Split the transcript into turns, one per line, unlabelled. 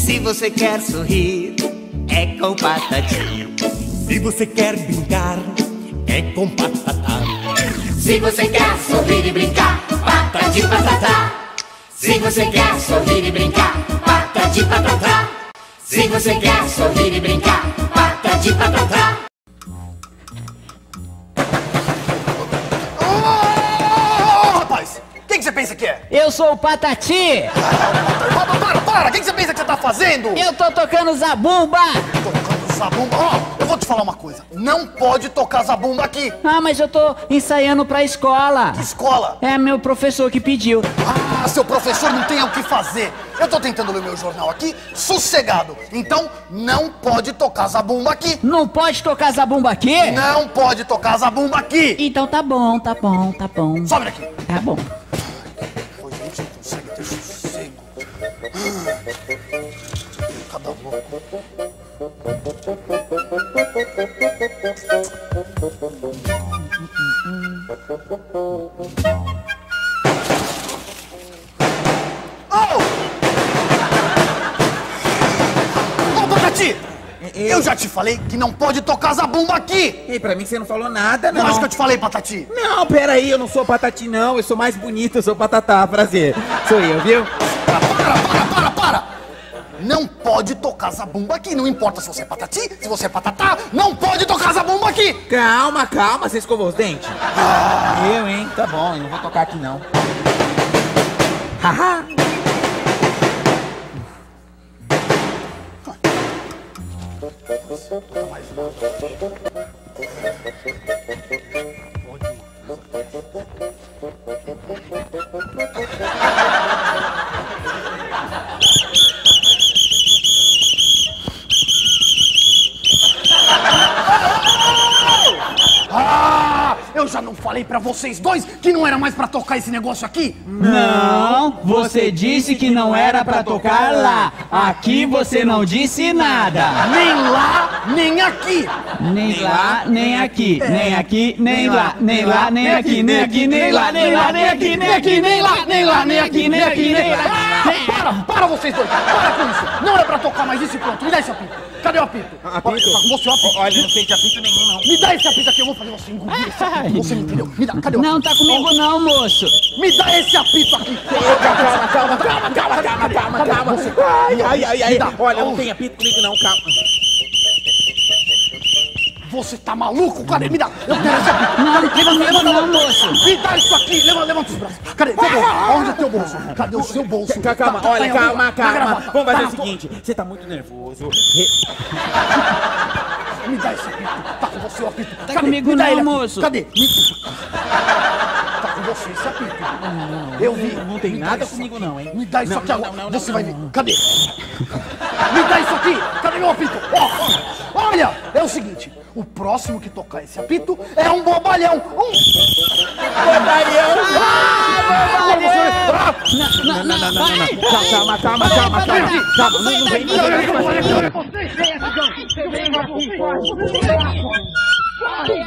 Se você quer sorrir, é com Patati.
Se você quer brincar, é com Patatá.
Se você quer sorrir e brincar, Patati Patatá. Se você quer sorrir e brincar, Patati Patatá. Se você quer sorrir e brincar, Patati Patatá.
Rapaz, quem que você pensa que é?
Eu sou o Patati!
Para! Quem que você pensa que você tá fazendo?
Eu tô tocando zabumba!
Tocando zabumba? Ó, eu vou te falar uma coisa. Não pode tocar zabumba aqui.
Ah, mas eu tô ensaiando pra escola.
Que escola?
É meu professor que pediu.
Ah, seu professor não tem o que fazer. Eu tô tentando ler meu jornal aqui, sossegado. Então, não pode tocar zabumba aqui.
Não pode tocar zabumba aqui?
Não pode tocar zabumba aqui.
Então tá bom, tá bom, tá bom.
Sobe daqui.
Tá bom.
Pois a gente não consegue ter sossego. Cada louco. Ô, Patati! Eu já te falei que não pode tocar zabumba aqui!
E pra mim você não falou nada, não.
Não acho que eu te falei, Patati!
Não, peraí, eu não sou Patati, não. Eu sou mais bonito, eu sou Patatá. Prazer. Sou eu, viu?
Para! Não pode tocar zabumba aqui. Não importa se você é Patati, se você é Patatá, não pode tocar zabumba aqui!
Calma, calma, você escovou os dentes? Eu, hein? Tá bom, eu não vou tocar aqui, não. Haha!
Eu já não falei pra vocês dois que não era mais pra tocar esse negócio aqui?
Não, você disse que não era pra tocar lá. Aqui você não disse nada.
Nem lá, nem aqui!
Nem lá, nem aqui. Nem aqui, nem lá. Nem lá, nem aqui. Nem aqui, nem lá. Nem lá, nem aqui. Nem aqui, nem lá. Nem lá, nem aqui. Nem aqui, nem lá.
Para vocês dois! Para com isso! Não é pra tocar mais isso e pronto! Me dá esse apito! Cadê o apito?
Apito?
Tá com você o apito?
Olha, não tem de apito nenhum, não.
Me dá esse apito aqui, eu vou fazer você engolir esse apito. Você me entendeu? Me dá, cadê o apito?
Não tá comigo não, moço.
Me dá esse apito aqui!
Calma. Ai. Olha, não tem apito comigo, não, calma.
Você tá maluco? Cadê? Me dá! Eu quero esse apito!
Não, não tá comigo não, moço.
Me dá isso aqui! Levanta os braços! Cadê? Teu bolso? Onde é teu bolso? Cadê o seu bolso?
Calma,
Tá
olha,
em
calma.
gravata.
Vamos fazer
Tá,
o seguinte, você tá muito nervoso.
Me dá esse apito! Tá com você o apito!
Tá comigo
Me dá
não,
ele aqui.
moço.
Cadê? Tá com você esse apito! Eu vi!
Não tem
Me dá
nada
isso
comigo
aqui.
não, hein?
Me dá isso aqui agora!
não,
Você
não,
vai
não.
ver! Cadê? Me dá isso aqui! Cadê meu apito? Ó, olha! É o seguinte, o próximo que tocar esse apito é um bobalhão!
Calma. Não vem
Ai.